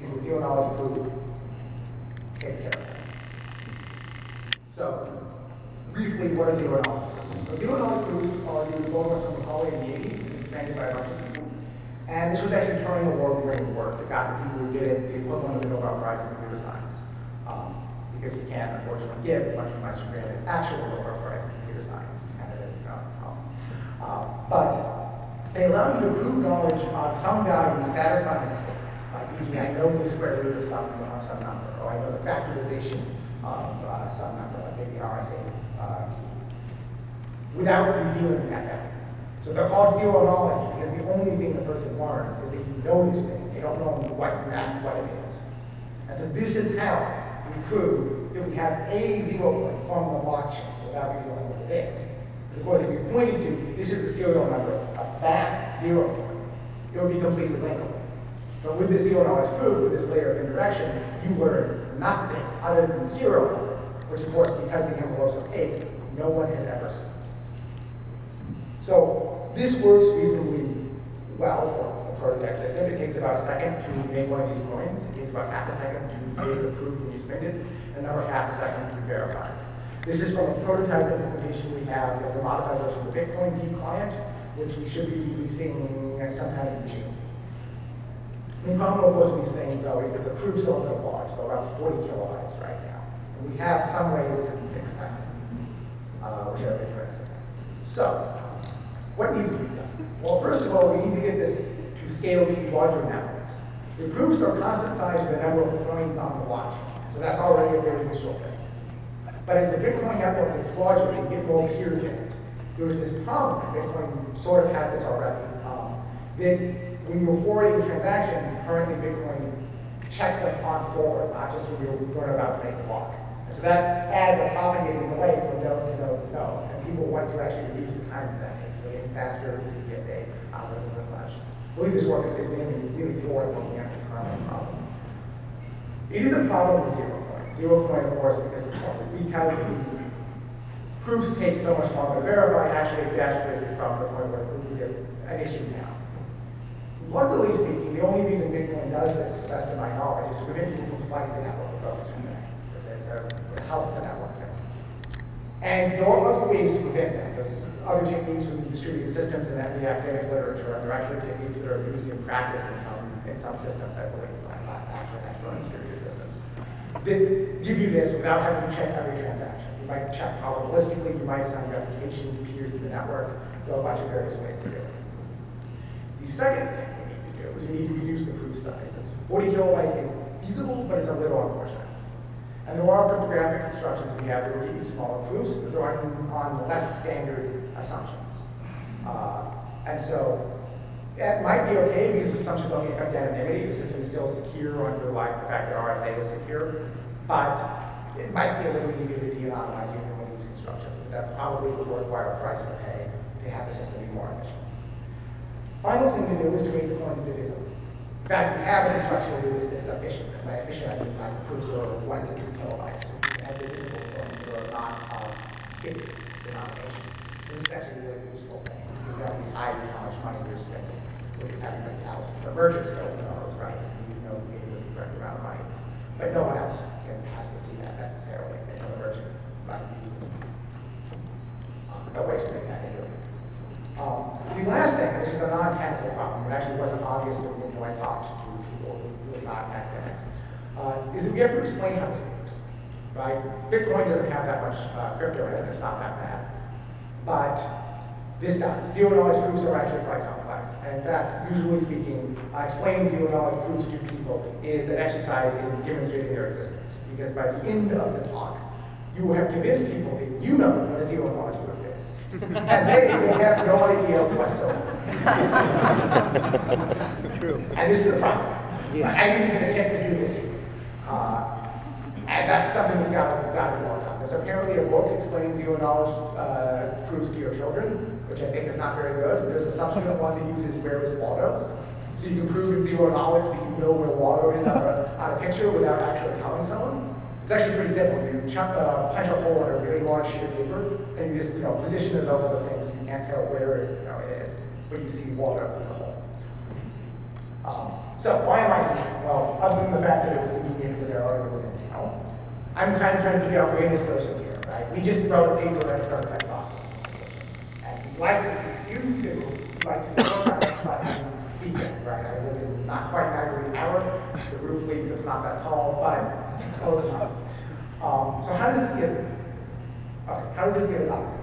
because the zero knowledge proof takes care of that. So, briefly, what are zero knowledge proofs? So zero knowledge proofs are the logos from Macaulay in the 80s, expanded by a bunch of people. And this was actually turning the world around work. It got the people who did it the equivalent of the Nobel Prize in computer science. Because you can't, unfortunately, give much granted actual Nobel Prize in computer science. It's kind of a problem. But they allow you to prove knowledge on some value satisfying state. Like, e.g., I know the square root of some number, or I know the factorization of some number, like maybe an RSA key, without revealing that value. So they're called zero knowledge because the only thing the person learns is that you know this thing. They don't know what it is. And so this is how we prove that we have a zero point from the blockchain without revealing what it is. Because of course, if we pointed to this is the serial number of that zero point, it would be completely linkable. But with the zero knowledge proof, with this layer of indirection, you learn nothing other than zero, which of course, because the envelope's opaque, no one has ever seen. So this works reasonably well for a prototype system. It takes about a second to make one of these coins. It takes about half a second to create the proof when you spend it, and another half a second to verify. This is from a prototype implementation we have of the modified version of the Bitcoin D client, which we should be releasing sometime in June. The problem with both of these things, though, is that the proofs are a little large. They're about 40 kilobytes right now. And we have some ways to fix that, which are interesting. So, what needs to be done? Well, first of all, we need to get this to scale to larger networks. The proofs are constant size of the number of coins on the blockchain. So that's already a very useful thing. But as the Bitcoin network gets larger, you get more peers in it. There was this problem, and Bitcoin sort of has this already, that when you're forwarding transactions, currently Bitcoin checks them on forward, not just when you're about to make a block. And so that adds a propagating delay from node to node to node. And people want to actually reduce the time that takes. So getting faster with the CPSA algorithm and such. I believe this work is mainly really forward looking at the current problem. It is a problem with ZeroCoin. ZeroCoin, of course, because the proofs take so much longer to verify, actually exacerbates this problem to the point where we get an issue now. Luckily speaking, the only reason Bitcoin does this, to the best of my knowledge, is to prevent people from flooding the network with those transactions. It's a health of the network thing. And there are other ways to prevent that. There's other techniques in distributed systems and that the academic literature, and there are actually techniques that are used in practice in some systems, I believe, not actually in distributed systems, that give you this without having to check every transaction. You might check probabilistically, you might assign reputation to peers in the network. There are a bunch of various ways to do it. The second thing we need to do is we need to reduce the proof size. 40 kilobytes is feasible, but it's a little unfortunate. And there are cryptographic instructions we have that will give you smaller proofs, but they're on less standard assumptions. And so that might be okay because assumptions only affect anonymity. The system is still secure under the fact that RSA is secure, but it might be a little easier to de-anonymize even with these instructions. But that probably is a worthwhile price to pay to have the system be more efficient. Final thing to do is to make the coins divisible. In fact, we have an instruction to do this that is efficient. And by efficient, I mean like the proofs are 1 to 2 kilobytes. So we can have divisible coins that are not fixed denomination. So this is actually a really useful thing because you have to be hiding how much money you're spending with everybody else. The merchant still knows, right? You know you gave the correct amount of money. But no one else has to see that necessarily. They know the merchant might be using no way to make that into it. The last thing, this is a non-technical problem, it actually wasn't obvious to me until I talked to people who are not academics, is that we have to explain how this works, right? Bitcoin doesn't have that much crypto in it, it's not that bad. But this does. Zero-knowledge proofs are actually quite complex. And in fact, usually speaking, explaining zero-knowledge proofs to people is an exercise in demonstrating their existence. Because by the end of the talk, you will have convinced people that you know what a zero-knowledge proof is. And they have no idea whatsoever. True. And this is the problem. Yeah. I didn't even attempt to do this here. And that's something that's got to be worked on. There's apparently a book explaining zero-knowledge proofs to your children, which I think is not very good. There's a subsequent one that uses where is Waldo. So you can prove in zero-knowledge that you know where Waldo is on a picture without actually telling someone. It's actually pretty simple. You punch a hole in a really large sheet of paper, and you just position it over the thing so you can't tell where it is, but you see water in the hole. So why am I here? Well, other than the fact that it was convenient because their article was in town. I'm kind of trying to figure out where this goes from here, right? We just wrote a paper and prototype software. And we'd like to see you two like to program it by weekend, right? I live in not quite Niagara Tower. The roof leaks, it's not that tall, but close enough. So how does this get, okay, how does this get adopted?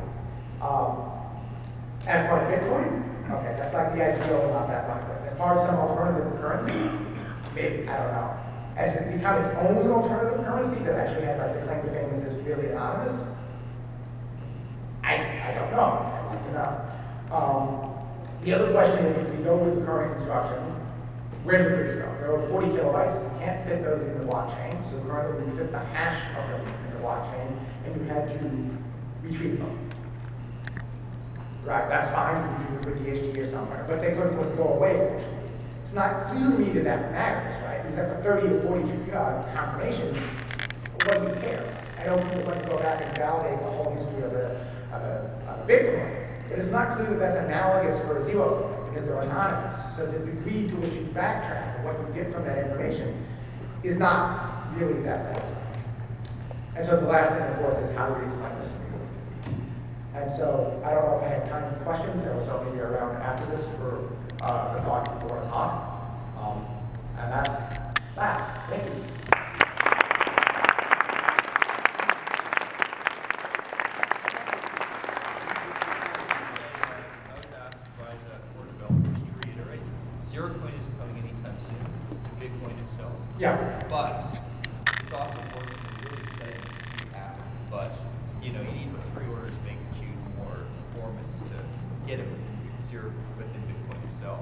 As part of Bitcoin? Okay, that's like the ideal, not that likely. As part of some alternative currency? Maybe, I don't know. As it becomes its own alternative currency that actually has like the claim to fame is this really anonymous? I don't know. I'd like to know. The other question is, if we go with the current construction, where do things go? There are 40 kilobytes. You can't fit those in the blockchain. So currently we fit the hash of them in the blockchain, and you had to retrieve them. Right, that's fine. You can put the HT here somewhere, but they could, of course, go away eventually. It's not clear to me that that matters, right? Because after 30 or 40 confirmations, what do you care? I know people want to go back and validate the whole history of a Bitcoin, but it's not clear that that's analogous for a ZeroCoin because they're anonymous. So the degree to which you backtrack and what you get from that information is not really that satisfying. And so the last thing, of course, is how do we explain this to people? And so I don't know if I have time for questions. There will certainly be around after this for a thought people want to talk. And that's that. Thank you. ZeroCoin isn't coming anytime soon to Bitcoin itself. Yeah. But it's also working really exciting to see happen. But you know, you need pre-orders to make it more performance to get it within Bitcoin itself.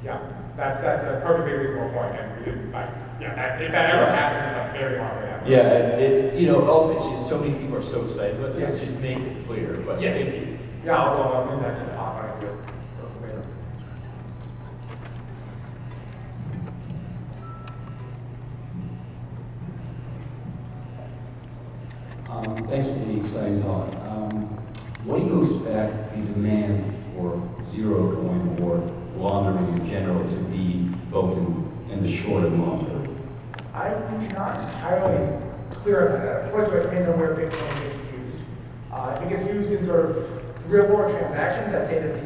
Yeah, that's a perfectly reasonable point, and we didn't like. Yeah, if that ever happens, it's a very long way out. Yeah, you know, ultimately, just so many people are so excited, but let's just make it clear. But yeah. Thank you. Yeah, I'll leave that to the top right here for later. Thanks for the exciting talk. What do you expect the demand for ZeroCoin or laundering in general to be both in the short and long term? I'm not entirely clear on that. Of course, it depends on where Bitcoin is used. If it gets used in sort of real-world transactions, I'd say that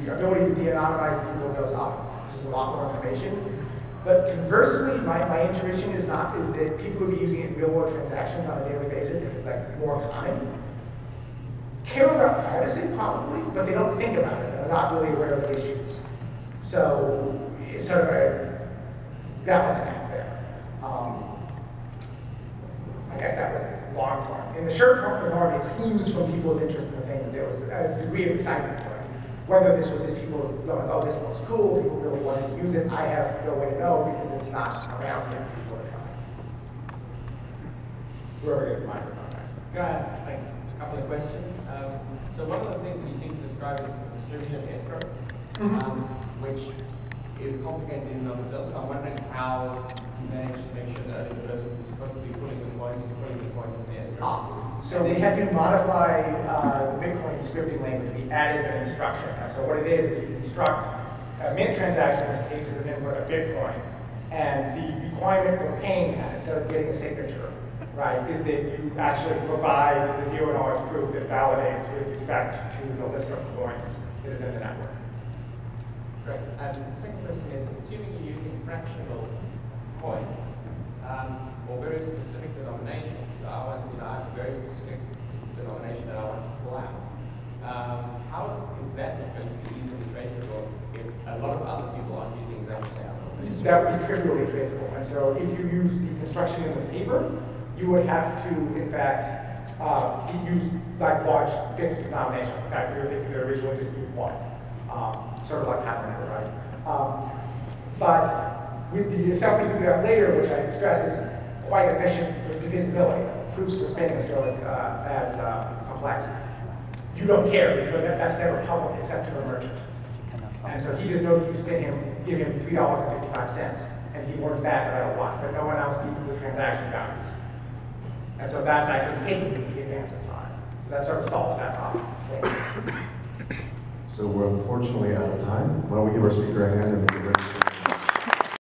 the ability to de-anonymize people goes up. This is a lot more information. But conversely, my intuition is that people who are using it in real-world transactions on a daily basis, if it's like more common, care about privacy probably, but they don't think about it. They're not really aware of the issues. So it's sort of a balancing act there. I guess that was long term. In the short term, it seems from people's interest in the thing that there was a degree of excitement to it. Whether this was just people going, oh, this looks cool, people really wanted to use it, I have no way to know because it's not around yet for people to try. Whoever gets the microphone next. Go ahead, thanks. A couple of questions. So one of the things that you seem to describe is distributed escrow, which is complicated in and of itself. So I'm wondering how you manage to make sure that the person who's supposed to be putting the coin is putting the coin in the escrow. So we had to modify the Bitcoin scripting language. We added an instruction. So what it is you construct a mint transaction in cases of input of Bitcoin, and the requirement for paying that instead of getting a signature, right, is that you actually provide the zero knowledge proof that validates with respect to the list of coins that is in the network. Great. And the second question is, assuming you're using fractional coin or very specific denominations, so I want, I have a very specific denomination that I want to pull out. How is that going to be easily traceable if a lot of other people aren't using exactly the same denomination? That would be trivially traceable. And so if you use the construction in the paper, you would have to, in fact, use like large fixed denomination. In fact, we were thinking they originally just used one, sort of like calendar, right? But with the stuff we figured out later, which I stress is quite efficient for divisibility, proofs for spinning is still as complex. You don't care because that's never public except to a merchant. And so he just knows you spin him, give him $3.55, and he learns that no matter what. But no one else sees the transaction values. And so that's actually hidden in the advances on. So that sort of solves that problem. So we're unfortunately out of time. Why don't we give our speaker a hand and